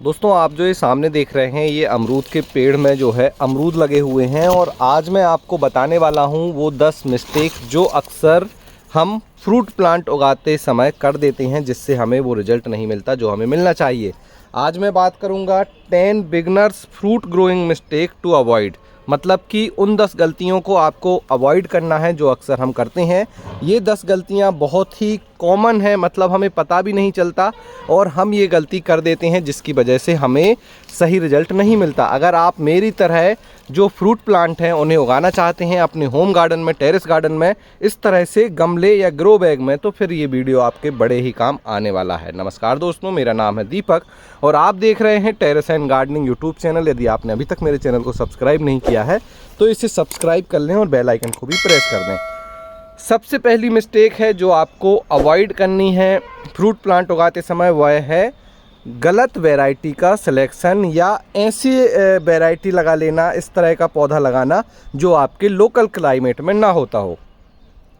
दोस्तों आप जो ये सामने देख रहे हैं ये अमरूद के पेड़ में जो है अमरूद लगे हुए हैं और आज मैं आपको बताने वाला हूँ वो 10 मिस्टेक जो अक्सर हम फ्रूट प्लांट उगाते समय कर देते हैं जिससे हमें वो रिजल्ट नहीं मिलता जो हमें मिलना चाहिए। आज मैं बात करूँगा 10 beginners fruit growing mistake to avoid, मतलब कि उन 10 गलतियों को आपको अवॉइड करना है जो अक्सर हम करते हैं। ये 10 गलतियां बहुत ही कॉमन है, मतलब हमें पता भी नहीं चलता और हम ये गलती कर देते हैं जिसकी वजह से हमें सही रिजल्ट नहीं मिलता। अगर आप मेरी तरह जो फ्रूट प्लांट हैं उन्हें उगाना चाहते हैं अपने होम गार्डन में, टेरेस गार्डन में, इस तरह से गमले या ग्रो बैग में, तो फिर ये वीडियो आपके बड़े ही काम आने वाला है। नमस्कार दोस्तों, मेरा नाम है दीपक और आप देख रहे हैं terrace and gardening YouTube channel. यदि आपने अभी तक मेरे चैनल को सब्सक्राइब नहीं किया है तो इसे सब्सक्राइब कर लें और बेल आइकन को भी प्रेस कर दें। सबसे पहली मिस्टेक है जो आपको अवॉइड करनी है फ्रूट प्लांट उगाते समय, वह है गलत वैरायटी का सिलेक्शन या ऐसी वैरायटी लगा लेना, इस तरह का पौधा लगाना जो आपके लोकल क्लाइमेट में ना होता हो।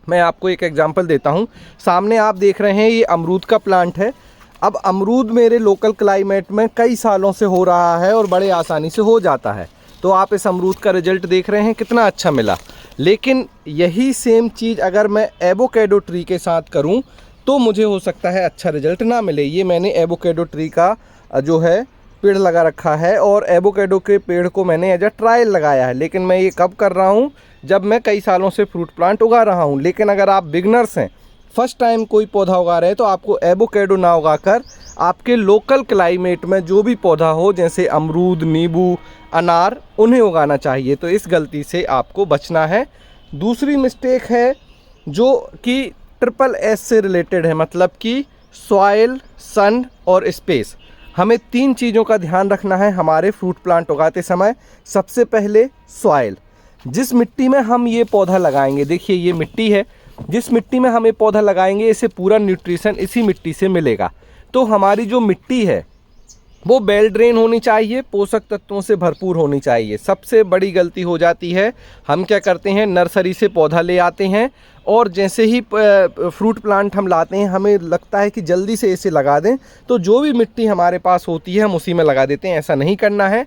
मैं आपको एक एग्जांपल देता हूं। सामने आप देख रहे हैं ये अमरूद का प्लांट है। अब अमरूद मेरे लोकल क्लाइमेट में कई सालों से हो रहा है और बड़े आसानी से हो जाता है, तो आप इस अमरूद का रिजल्ट देख रहे हैं कितना अच्छा मिला। लेकिन यही सेम चीज़ अगर मैं एवोकेडो ट्री के साथ करूं तो मुझे हो सकता है अच्छा रिजल्ट ना मिले। ये मैंने एवोकेडो ट्री का जो है पेड़ लगा रखा है और एवोकेडो के पेड़ को मैंने एज अ ट्रायल लगाया है, लेकिन मैं ये कब कर रहा हूँ जब मैं कई सालों से फ्रूट प्लांट उगा रहा हूँ। लेकिन अगर आप बिगनर्स हैं, फर्स्ट टाइम कोई पौधा उगा रहे हैं, तो आपको एवोकेडो ना उगाकर आपके लोकल क्लाइमेट में जो भी पौधा हो जैसे अमरूद, नींबू, अनार, उन्हें उगाना चाहिए। तो इस गलती से आपको बचना है। दूसरी मिस्टेक है जो कि SSS से रिलेटेड है, मतलब कि सॉइल, सन और स्पेस। हमें 3 चीज़ों का ध्यान रखना है हमारे फ्रूट प्लांट उगाते समय। सबसे पहले सॉइल, जिस मिट्टी में हम ये पौधा लगाएंगे, देखिए ये मिट्टी है, जिस मिट्टी में हम ये पौधा लगाएंगे इसे पूरा न्यूट्रिशन इसी मिट्टी से मिलेगा। तो हमारी जो मिट्टी है वो वेल ड्रेन होनी चाहिए, पोषक तत्वों से भरपूर होनी चाहिए। सबसे बड़ी गलती हो जाती है, हम क्या करते हैं नर्सरी से पौधा ले आते हैं और जैसे ही फ्रूट प्लांट हम लाते हैं हमें लगता है कि जल्दी से इसे लगा दें, तो जो भी मिट्टी हमारे पास होती है हम उसी में लगा देते हैं। ऐसा नहीं करना है।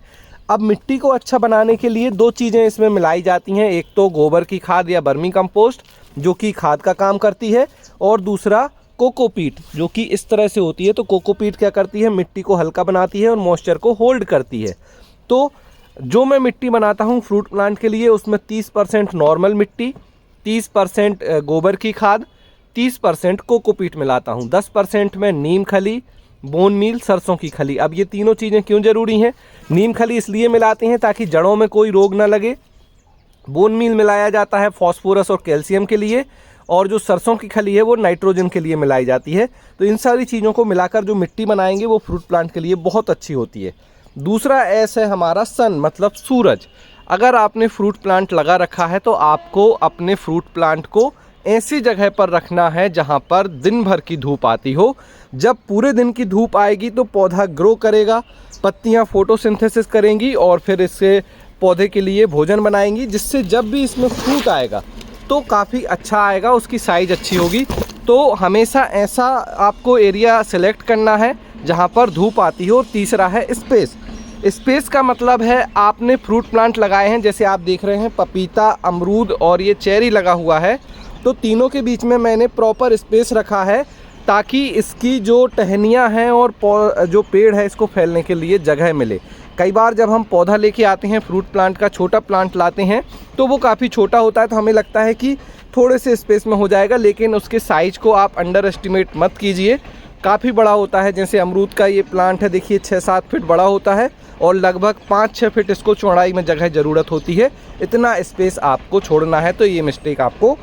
अब मिट्टी को अच्छा बनाने के लिए 2 चीज़ें इसमें मिलाई जाती हैं, एक तो गोबर की खाद या वर्मी कंपोस्ट जो कि खाद का काम करती है, और दूसरा कोकोपीट जो कि इस तरह से होती है। तो कोकोपीट क्या करती है, मिट्टी को हल्का बनाती है और मॉइस्चर को होल्ड करती है। तो जो मैं मिट्टी बनाता हूँ फ्रूट प्लांट के लिए उसमें 30% नॉर्मल मिट्टी, 30% गोबर की खाद, 30% कोकोपीट मिलाता हूँ, 10% में नीम खली, बोन मील, सरसों की खली। अब ये तीनों चीज़ें क्यों ज़रूरी हैं? नीम खली इसलिए मिलाते हैं ताकि जड़ों में कोई रोग ना लगे। बोन मील मिलाया जाता है फॉस्फोरस और कैल्शियम के लिए, और जो सरसों की खली है वो नाइट्रोजन के लिए मिलाई जाती है। तो इन सारी चीज़ों को मिलाकर जो मिट्टी बनाएंगे वो फ्रूट प्लांट के लिए बहुत अच्छी होती है। दूसरा एस है हमारा सन, मतलब सूरज। अगर आपने फ्रूट प्लांट लगा रखा है तो आपको अपने फ्रूट प्लांट को ऐसी जगह पर रखना है जहाँ पर दिन भर की धूप आती हो। जब पूरे दिन की धूप आएगी तो पौधा ग्रो करेगा, पत्तियाँ फोटोसिंथेसिस करेंगी और फिर इससे पौधे के लिए भोजन बनाएंगी, जिससे जब भी इसमें फ्रूट आएगा तो काफ़ी अच्छा आएगा, उसकी साइज़ अच्छी होगी। तो हमेशा ऐसा आपको एरिया सेलेक्ट करना है जहाँ पर धूप आती हो। और तीसरा है स्पेस। स्पेस का मतलब है आपने फ्रूट प्लांट लगाए हैं, जैसे आप देख रहे हैं पपीता, अमरूद और ये चेरी लगा हुआ है, तो तीनों के बीच में मैंने प्रॉपर स्पेस रखा है ताकि इसकी जो टहनियाँ हैं और जो पेड़ है इसको फैलने के लिए जगह मिले। कई बार जब हम पौधा लेके आते हैं फ्रूट प्लांट का, छोटा प्लांट लाते हैं तो वो काफ़ी छोटा होता है, तो हमें लगता है कि थोड़े से स्पेस में हो जाएगा, लेकिन उसके साइज़ को आप अंडर एस्टिमेट मत कीजिए। काफ़ी बड़ा होता है। जैसे अमरूद का ये प्लांट है, देखिए 6-7 फीट बड़ा होता है और लगभग 5-6 फीट इसको चौड़ाई में जगह ज़रूरत होती है। इतना स्पेस आपको छोड़ना है, तो ये मिस्टेक आपको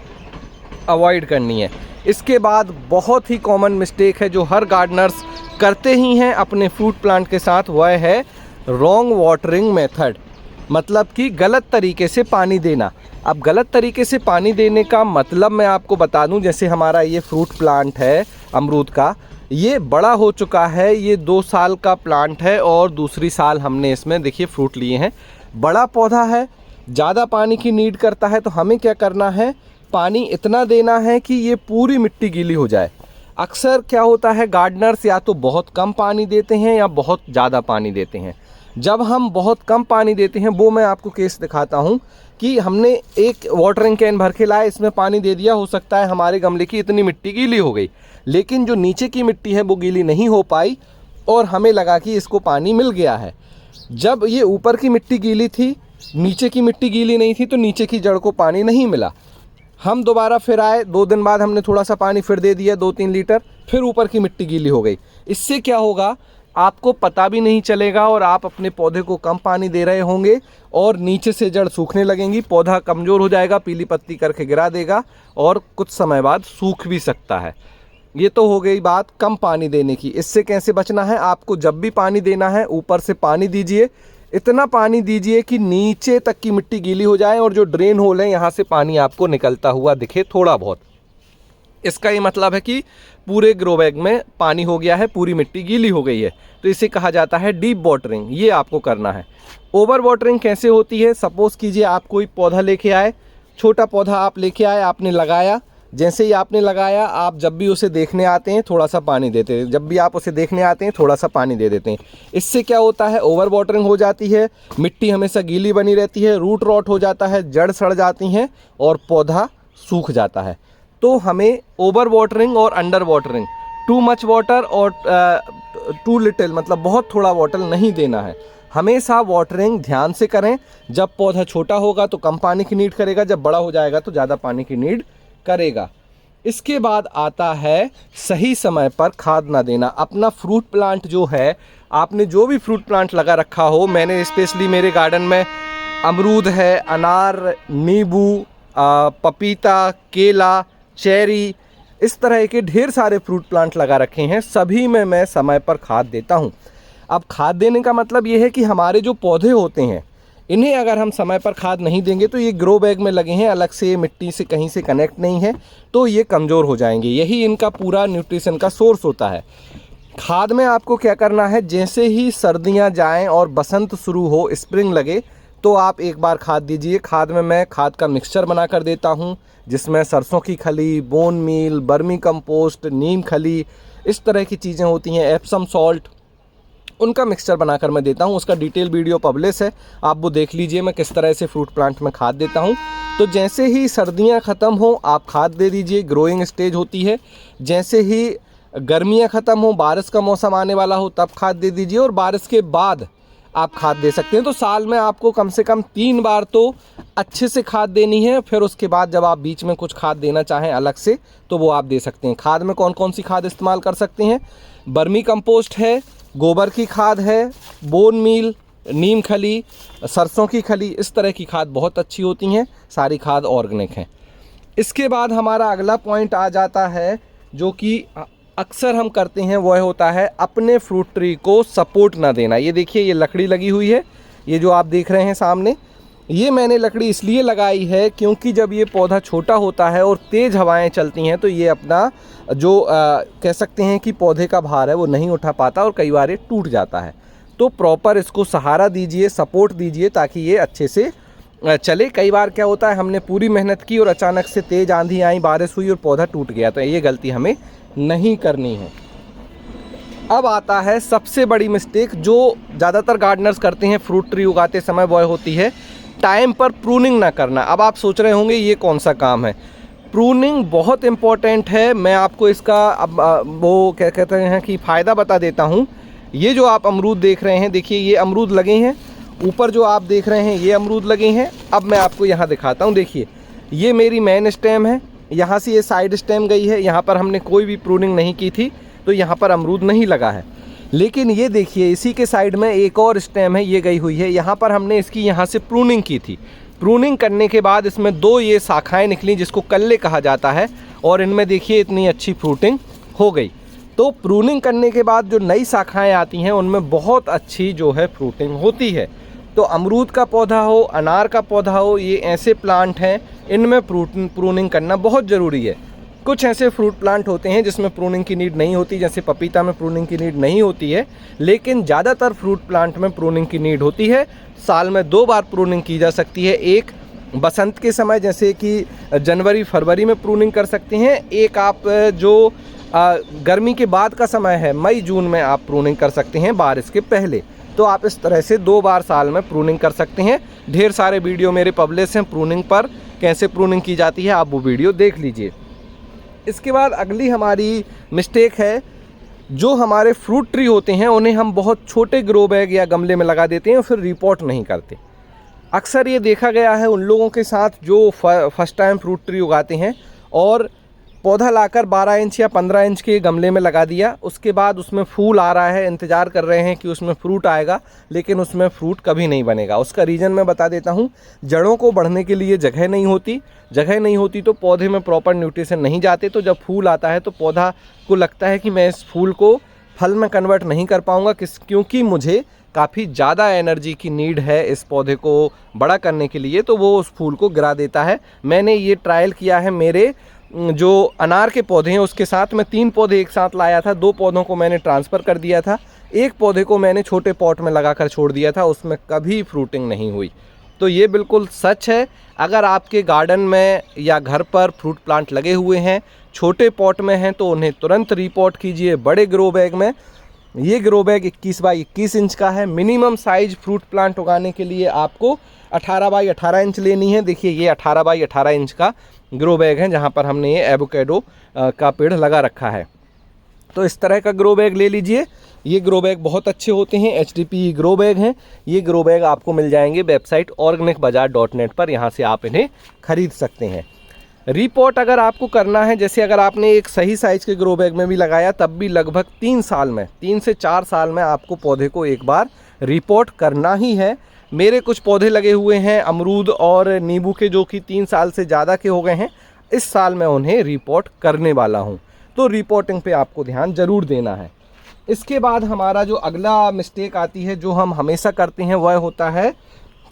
अवॉइड करनी है। इसके बाद बहुत ही कॉमन मिस्टेक है जो हर गार्डनर्स करते ही हैं अपने फ्रूट प्लांट के साथ, वह है रॉन्ग वाटरिंग मेथड, मतलब कि गलत तरीके से पानी देना। अब गलत तरीके से पानी देने का मतलब मैं आपको बता दूं, जैसे हमारा ये फ्रूट प्लांट है अमरूद का, ये बड़ा हो चुका है, ये 2 साल का प्लांट है और दूसरी साल हमने इसमें देखिए फ्रूट लिए हैं। बड़ा पौधा है, ज़्यादा पानी की नीड करता है, तो हमें क्या करना है, पानी इतना देना है कि ये पूरी मिट्टी गीली हो जाए। अक्सर क्या होता है, गार्डनर्स या तो बहुत कम पानी देते हैं या बहुत ज़्यादा पानी देते हैं। जब हम बहुत कम पानी देते हैं, वो मैं आपको केस दिखाता हूँ कि हमने एक वाटरिंग कैन भर के लाया, इसमें पानी दे दिया, हो सकता है हमारे गमले की इतनी मिट्टी गीली हो गई, लेकिन जो नीचे की मिट्टी है वो गीली नहीं हो पाई और हमें लगा कि इसको पानी मिल गया है। जब ये ऊपर की मिट्टी गीली थी, नीचे की मिट्टी गीली नहीं थी, तो नीचे की जड़ को पानी नहीं मिला। हम दोबारा फिर आए, 2 दिन बाद हमने थोड़ा सा पानी फिर दे दिया, 2-3 लीटर, फिर ऊपर की मिट्टी गीली हो गई। इससे क्या होगा, आपको पता भी नहीं चलेगा और आप अपने पौधे को कम पानी दे रहे होंगे और नीचे से जड़ सूखने लगेंगी, पौधा कमज़ोर हो जाएगा, पीली पत्ती करके गिरा देगा और कुछ समय बाद सूख भी सकता है। ये तो हो गई बात कम पानी देने की। इससे कैसे बचना है, आपको जब भी पानी देना है ऊपर से पानी दीजिए, इतना पानी दीजिए कि नीचे तक की मिट्टी गीली हो जाए और जो ड्रेन होल है यहाँ से पानी आपको निकलता हुआ दिखे थोड़ा बहुत। इसका ये मतलब है कि पूरे ग्रो बैग में पानी हो गया है, पूरी मिट्टी गीली हो गई है, तो इसे कहा जाता है डीप वाटरिंग। ये आपको करना है। ओवर वाटरिंग कैसे होती है, सपोज़ कीजिए आप कोई पौधा लेके आए, छोटा पौधा आप लेके आए, आपने लगाया, जैसे ही आपने लगाया, आप जब भी उसे देखने आते हैं थोड़ा सा पानी देते हैं, जब भी आप उसे देखने आते हैं थोड़ा सा पानी दे देते हैं। इससे क्या होता है, ओवर वाटरिंग हो जाती है, मिट्टी हमेशा गीली बनी रहती है, रूट रॉट हो जाता है, जड़ सड़ जाती हैं और पौधा सूख जाता है। तो हमें ओवर वाटरिंग और under watering, too much water और टू लिटिल, मतलब बहुत थोड़ा वाटर नहीं देना है। हमेशा वाटरिंग ध्यान से करें। जब पौधा छोटा होगा तो कम पानी की नीड करेगा, जब बड़ा हो जाएगा तो ज़्यादा पानी की नीड करेगा। इसके बाद आता है सही समय पर खाद ना देना। अपना फ्रूट प्लांट जो है, आपने जो भी फ्रूट प्लांट लगा रखा हो, मैंने स्पेशली मेरे गार्डन में अमरूद है, अनार, नींबू, पपीता, केला, चेरी, इस तरह के ढेर सारे फ्रूट प्लांट लगा रखे हैं। सभी में मैं समय पर खाद देता हूं। अब खाद देने का मतलब ये है कि हमारे जो पौधे होते हैं, इन्हें अगर हम समय पर खाद नहीं देंगे तो ये ग्रो बैग में लगे हैं, अलग से मिट्टी से कहीं से कनेक्ट नहीं है, तो ये कमज़ोर हो जाएंगे। यही इनका पूरा न्यूट्रिशन का सोर्स होता है। खाद में आपको क्या करना है, जैसे ही सर्दियां जाएं और बसंत शुरू हो, स्प्रिंग लगे, तो आप एक बार खाद दीजिए। खाद में मैं खाद का मिक्सचर बना कर देता हूं, जिसमें सरसों की खली, बोन मील, बर्मी कंपोस्ट, नीम खली, इस तरह की चीज़ें होती हैं, एप्सम सॉल्ट, उनका मिक्सचर बनाकर मैं देता हूं। उसका डिटेल वीडियो पब्लिश है, आप वो देख लीजिए मैं किस तरह से फ्रूट प्लांट में खाद देता हूं। तो जैसे ही सर्दियां ख़त्म हो आप खाद दे दीजिए, ग्रोइंग स्टेज होती है। जैसे ही गर्मियां ख़त्म हो, बारिश का मौसम आने वाला हो, तब खाद दे दीजिए और बारिश के बाद आप खाद दे सकते हैं। तो साल में आपको कम से कम 3 बार तो अच्छे से खाद देनी है। फिर उसके बाद जब आप बीच में कुछ खाद देना चाहें अलग से, तो वो आप दे सकते हैं। खाद में कौन कौन सी खाद इस्तेमाल कर सकते हैं, बर्मी कंपोस्ट है, गोबर की खाद है, बोन मील, नीम खली, सरसों की खली, इस तरह की खाद बहुत अच्छी होती हैं। सारी खाद ऑर्गेनिक हैं। इसके बाद हमारा अगला पॉइंट आ जाता है, जो कि अक्सर हम करते हैं, वह होता है अपने फ्रूट ट्री को सपोर्ट ना देना। ये देखिए, ये लकड़ी लगी हुई है, ये जो आप देख रहे हैं सामने, ये मैंने लकड़ी इसलिए लगाई है क्योंकि जब ये पौधा छोटा होता है और तेज़ हवाएं चलती हैं तो ये अपना जो कह सकते हैं कि पौधे का भार है वो नहीं उठा पाता और कई बार ये टूट जाता है। तो प्रॉपर इसको सहारा दीजिए, सपोर्ट दीजिए, ताकि ये अच्छे से चले। कई बार क्या होता है, हमने पूरी मेहनत की और अचानक से तेज़ आंधी आई, बारिश हुई और पौधा टूट गया, तो ये गलती हमें नहीं करनी है। अब आता है सबसे बड़ी मिस्टेक जो ज़्यादातर गार्डनर्स करते हैं फ्रूट ट्री उगाते समय, वह होती है टाइम पर प्रूनिंग ना करना। अब आप सोच रहे होंगे ये कौन सा काम है। प्रूनिंग बहुत इम्पॉर्टेंट है। मैं आपको इसका अब वो क्या कहते हैं कि फ़ायदा बता देता हूँ। ये जो आप अमरूद देख रहे हैं, देखिए ये अमरूद लगे हैं, ऊपर जो आप देख रहे हैं ये अमरूद लगे हैं। अब मैं आपको यहाँ दिखाता हूँ, देखिए ये मेरी मेन स्टेम है, यहाँ से ये साइड स्टेम गई है, यहाँ पर हमने कोई भी प्रूनिंग नहीं की थी, तो यहाँ पर अमरूद नहीं लगा है। लेकिन ये देखिए इसी के साइड में एक और स्टेम है, ये गई हुई है, यहाँ पर हमने इसकी यहाँ से प्रूनिंग की थी। प्रूनिंग करने के बाद इसमें 2 ये शाखाएं निकली, जिसको कल्ले कहा जाता है, और इनमें देखिए इतनी अच्छी फ्रूटिंग हो गई। तो प्रूनिंग करने के बाद जो नई शाखाएं आती हैं उनमें बहुत अच्छी जो है फ्रूटिंग होती है। तो अमरूद का पौधा हो, अनार का पौधा हो, ये ऐसे प्लांट हैं, इनमें प्रूनिंग करना बहुत ज़रूरी है। कुछ ऐसे फ्रूट प्लांट होते हैं जिसमें प्रूनिंग की नीड नहीं होती, जैसे पपीता में प्रूनिंग की नीड नहीं होती है, लेकिन ज़्यादातर फ्रूट प्लांट में प्रूनिंग की नीड होती है। साल में 2 बार प्रूनिंग की जा सकती है। एक बसंत के समय, जैसे कि जनवरी फरवरी में प्रूनिंग कर सकते हैं। एक आप जो गर्मी के बाद का समय है, मई जून में आप प्रूनिंग कर सकते हैं बारिश के पहले। तो आप इस तरह से 2 बार साल में प्रूनिंग कर सकते हैं। ढेर सारे वीडियो मेरे पब्लिश हैं प्रूनिंग पर, कैसे प्रूनिंग की जाती है, आप वो वीडियो देख लीजिए। इसके बाद अगली हमारी मिस्टेक है, जो हमारे फ्रूट ट्री होते हैं उन्हें हम बहुत छोटे ग्रो बैग या गमले में लगा देते हैं और फिर रिपोर्ट नहीं करते। अक्सर ये देखा गया है उन लोगों के साथ जो फर्स्ट टाइम फ्रूट ट्री उगाते हैं और पौधा लाकर 12 इंच या 15 इंच के गमले में लगा दिया, उसके बाद उसमें फूल आ रहा है, इंतज़ार कर रहे हैं कि उसमें फ्रूट आएगा, लेकिन उसमें फ्रूट कभी नहीं बनेगा। उसका रीज़न मैं बता देता हूँ। जड़ों को बढ़ने के लिए जगह नहीं होती तो पौधे में प्रॉपर न्यूट्रिशन नहीं जाते। तो जब फूल आता है तो पौधा को लगता है कि मैं इस फूल को फल में कन्वर्ट नहीं कर पाऊँगा, क्योंकि मुझे काफ़ी ज़्यादा एनर्जी की नीड है इस पौधे को बड़ा करने के लिए, तो वो उस फूल को गिरा देता है। मैंने ये ट्रायल किया है मेरे जो अनार के पौधे हैं उसके साथ। मैं 3 पौधे एक साथ लाया था, 2 पौधों को मैंने ट्रांसफ़र कर दिया था, 1 पौधे को मैंने छोटे पॉट में लगाकर छोड़ दिया था, उसमें कभी फ्रूटिंग नहीं हुई। तो ये बिल्कुल सच है। अगर आपके गार्डन में या घर पर फ्रूट प्लांट लगे हुए हैं, छोटे पॉट में हैं, तो उन्हें तुरंत रिपोर्ट कीजिए बड़े ग्रो बैग में। ये ग्रो बैग 21 बाई 21 इंच का है। मिनिमम साइज़ फ्रूट प्लांट उगाने के लिए आपको 18 बाई 18 इंच लेनी है। देखिए ये 18 बाई 18 इंच का ग्रो बैग है जहाँ पर हमने ये एवोकेडो का पेड़ लगा रखा है। तो इस तरह का ग्रो बैग ले लीजिए। ये ग्रो बैग बहुत अच्छे होते हैं, HDPE ग्रो बैग हैं। ये ग्रो बैग आपको मिल जाएंगे वेबसाइट organicbazaar.net पर, यहाँ से आप इन्हें खरीद सकते हैं। रिपोर्ट अगर आपको करना है, जैसे अगर आपने एक सही साइज़ के ग्रो बैग में भी लगाया, तब भी लगभग 3 से 4 साल में आपको पौधे को एक बार रिपोर्ट करना ही है। मेरे कुछ पौधे लगे हुए हैं अमरूद और नींबू के, जो कि 3 साल से ज़्यादा के हो गए हैं। इस साल मैं उन्हें रिपोर्ट करने वाला हूं, तो रिपोर्टिंग पे आपको ध्यान ज़रूर देना है। इसके बाद हमारा जो अगला मिस्टेक आती है, जो हम हमेशा करते हैं, वह होता है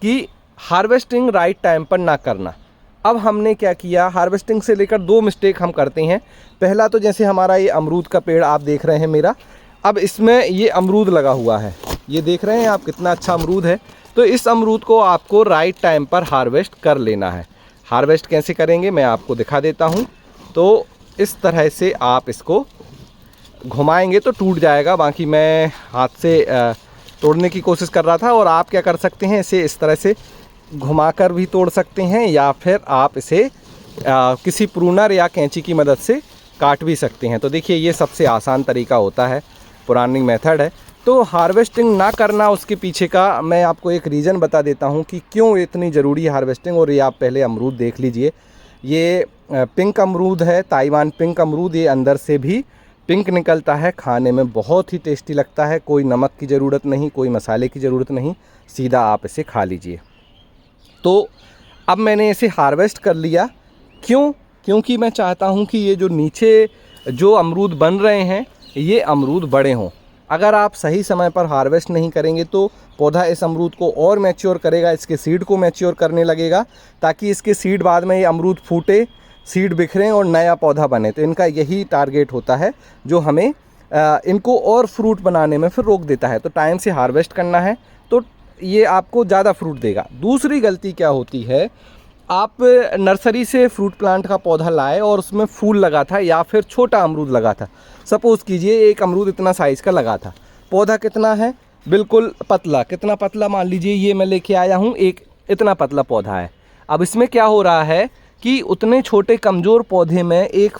कि हार्वेस्टिंग राइट टाइम पर ना करना। अब हमने क्या किया, हार्वेस्टिंग से लेकर 2 मिस्टेक हम करते हैं। पहला तो जैसे हमारा ये अमरूद का पेड़ आप देख रहे हैं मेरा, अब इसमें ये अमरूद लगा हुआ है, ये देख रहे हैं आप कितना अच्छा अमरूद है। तो इस अमरूद को आपको राइट टाइम पर हार्वेस्ट कर लेना है। हार्वेस्ट कैसे करेंगे मैं आपको दिखा देता हूँ। तो इस तरह से आप इसको घुमाएंगे तो टूट जाएगा, बाकी मैं हाथ से तोड़ने की कोशिश कर रहा था। और आप क्या कर सकते हैं, इसे इस तरह से घुमाकर भी तोड़ सकते हैं, या फिर आप इसे किसी प्रूनर या कैंची की मदद से काट भी सकते हैं। तो देखिए ये सबसे आसान तरीका होता है, पुरानी मेथड है। तो हार्वेस्टिंग ना करना, उसके पीछे का मैं आपको एक रीज़न बता देता हूँ कि क्यों इतनी ज़रूरी है हार्वेस्टिंग। और ये आप पहले अमरूद देख लीजिए, ये पिंक अमरूद है, ताइवान पिंक अमरूद। ये अंदर से भी पिंक निकलता है, खाने में बहुत ही टेस्टी लगता है। कोई नमक की ज़रूरत नहीं, कोई मसाले की ज़रूरत नहीं, सीधा आप इसे खा लीजिए। तो अब मैंने इसे हार्वेस्ट कर लिया। क्योंकि मैं चाहता हूँ कि ये जो नीचे जो अमरूद बन रहे हैं, ये अमरूद बड़े हों। अगर आप सही समय पर हार्वेस्ट नहीं करेंगे तो पौधा इस अमरूद को और मैच्योर करेगा, इसके सीड को मैच्योर करने लगेगा, ताकि इसके सीड बाद में ये अमरूद फूटे, सीड बिखरें और नया पौधा बने। तो इनका यही टारगेट होता है, जो हमें इनको और फ्रूट बनाने में फिर रोक देता है। तो टाइम से हार्वेस्ट करना है, तो ये आपको ज़्यादा फ्रूट देगा। दूसरी गलती क्या होती है, आप नर्सरी से फ्रूट प्लांट का पौधा लाए और उसमें फूल लगा था या फिर छोटा अमरूद लगा था। सपोज़ कीजिए एक अमरूद इतना साइज़ का लगा था, पौधा कितना है, बिल्कुल पतला। कितना पतला, मान लीजिए ये मैं लेके आया हूँ, एक इतना पतला पौधा है। अब इसमें क्या हो रहा है कि उतने छोटे कमज़ोर पौधे में एक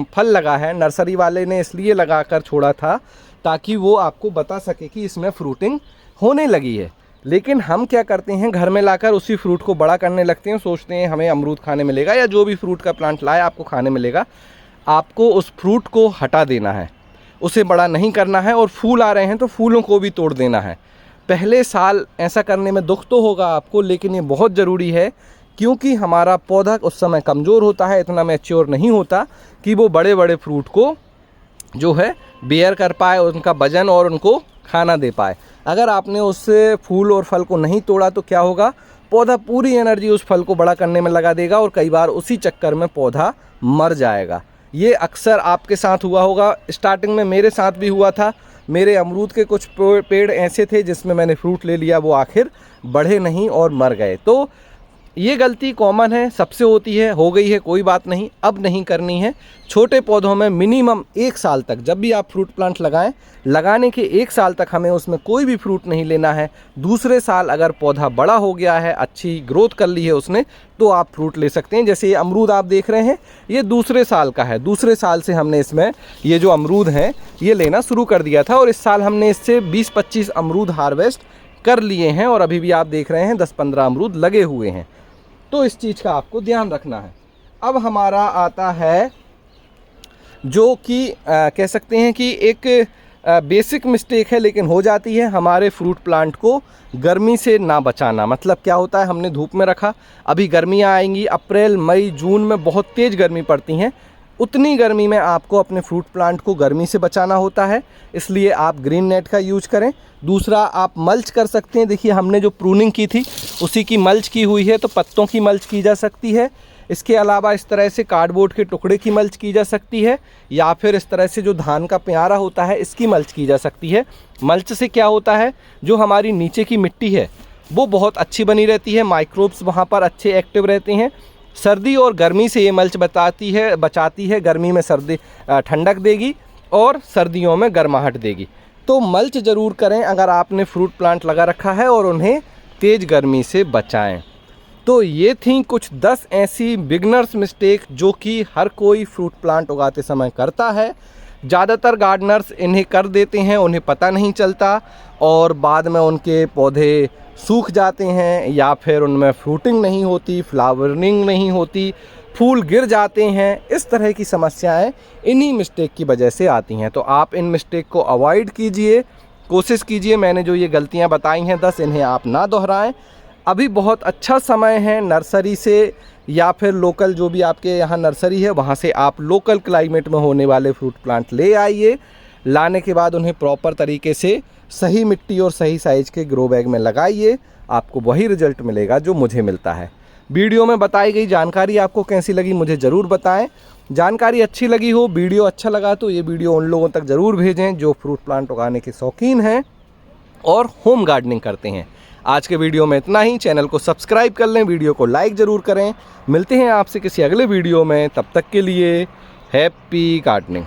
फल लगा है। नर्सरी वाले ने इसलिए लगा कर छोड़ा था ताकि वो आपको बता सके कि इसमें फ्रूटिंग होने लगी है। लेकिन हम क्या करते हैं, घर में लाकर उसी फ्रूट को बड़ा करने लगते हैं, सोचते हैं हमें अमरूद खाने मिलेगा, या जो भी फ्रूट का प्लांट लाए आपको खाने मिलेगा। आपको उस फ्रूट को हटा देना है, उसे बड़ा नहीं करना है। और फूल आ रहे हैं तो फूलों को भी तोड़ देना है। पहले साल ऐसा करने में दुख तो होगा आपको, लेकिन ये बहुत ज़रूरी है, क्योंकि हमारा पौधा उस समय कमज़ोर होता है, इतना मैच्योर नहीं होता कि वो बड़े बड़े फ्रूट को जो है बेयर कर पाए, उनका वजन और उनको खाना दे पाए। अगर आपने उस फूल और फल को नहीं तोड़ा तो क्या होगा, पौधा पूरी एनर्जी उस फल को बड़ा करने में लगा देगा और कई बार उसी चक्कर में पौधा मर जाएगा। ये अक्सर आपके साथ हुआ होगा, स्टार्टिंग में मेरे साथ भी हुआ था। मेरे अमरूद के कुछ पेड़ ऐसे थे जिसमें मैंने फ्रूट ले लिया, वो आखिर बढ़े नहीं और मर गए। तो ये गलती कॉमन है, सबसे होती है, हो गई है, कोई बात नहीं, अब नहीं करनी है। छोटे पौधों में मिनिमम 1 साल तक, जब भी आप फ्रूट प्लांट लगाएं, लगाने के 1 साल तक हमें उसमें कोई भी फ्रूट नहीं लेना है। दूसरे साल अगर पौधा बड़ा हो गया है, अच्छी ग्रोथ कर ली है उसने, तो आप फ्रूट ले सकते हैं। जैसे ये अमरूद आप देख रहे हैं, ये दूसरे साल का है। दूसरे साल से हमने इसमें ये जो अमरूद हैं ये लेना शुरू कर दिया था, और इस साल हमने इससे 20-25 अमरूद हार्वेस्ट कर लिए हैं, और अभी भी आप देख रहे हैं 10-15 अमरूद लगे हुए हैं। तो इस चीज़ का आपको ध्यान रखना है। अब हमारा आता है जो कि कह सकते हैं कि एक बेसिक मिस्टेक है, लेकिन हो जाती है, हमारे फ्रूट प्लांट को गर्मी से ना बचाना। मतलब क्या होता है, हमने धूप में रखा, अभी गर्मियाँ आएंगी, अप्रैल मई जून में बहुत तेज़ गर्मी पड़ती हैं, उतनी गर्मी में आपको अपने फ्रूट प्लांट को गर्मी से बचाना होता है, इसलिए आप ग्रीन नेट का यूज करें। दूसरा, आप मल्च कर सकते हैं। देखिए हमने जो प्रूनिंग की थी उसी की मल्च की हुई है, तो पत्तों की मल्च की जा सकती है। इसके अलावा इस तरह से कार्डबोर्ड के टुकड़े की मल्च की जा सकती है, या फिर इस तरह से जो धान का प्यारा होता है इसकी मल्च की जा सकती है। मल्च से क्या होता है, जो हमारी नीचे की मिट्टी है वो बहुत अच्छी बनी रहती है, माइक्रोब्स वहाँ पर अच्छे एक्टिव रहते हैं। सर्दी और गर्मी से ये मल्च बचाती है। गर्मी में सर्दी ठंडक देगी और सर्दियों में गर्माहट देगी। तो मल्च ज़रूर करें अगर आपने फ्रूट प्लांट लगा रखा है, और उन्हें तेज़ गर्मी से बचाएं। तो ये थी कुछ 10 ऐसी बिगनर्स मिस्टेक जो कि हर कोई फ्रूट प्लांट उगाते समय करता है। ज़्यादातर गार्डनर्स इन्हें कर देते हैं, उन्हें पता नहीं चलता, और बाद में उनके पौधे सूख जाते हैं, या फिर उनमें फ्रूटिंग नहीं होती, फ्लावरिंग नहीं होती, फूल गिर जाते हैं। इस तरह की समस्याएं इन्हीं मिस्टेक की वजह से आती हैं। तो आप इन मिस्टेक को अवॉइड कीजिए, कोशिश कीजिए मैंने जो ये गलतियां बताई हैं 10, इन्हें आप ना दोहराएं। अभी बहुत अच्छा समय है, नर्सरी से या फिर लोकल जो भी आपके यहाँ नर्सरी है वहाँ से आप लोकल क्लाइमेट में होने वाले फ्रूट प्लांट ले आइए। लाने के बाद उन्हें प्रॉपर तरीके से सही मिट्टी और सही साइज़ के ग्रो बैग में लगाइए, आपको वही रिजल्ट मिलेगा जो मुझे मिलता है। वीडियो में बताई गई जानकारी आपको कैसी लगी मुझे ज़रूर बताएं। जानकारी अच्छी लगी हो, वीडियो अच्छा लगा तो ये वीडियो उन लोगों तक ज़रूर भेजें जो फ्रूट प्लांट उगाने के शौकीन हैं और होम गार्डनिंग करते हैं। आज के वीडियो में इतना ही। चैनल को सब्सक्राइब कर लें, वीडियो को लाइक ज़रूर करें। मिलते हैं आपसे किसी अगले वीडियो में, तब तक के लिए हैप्पी गार्डनिंग।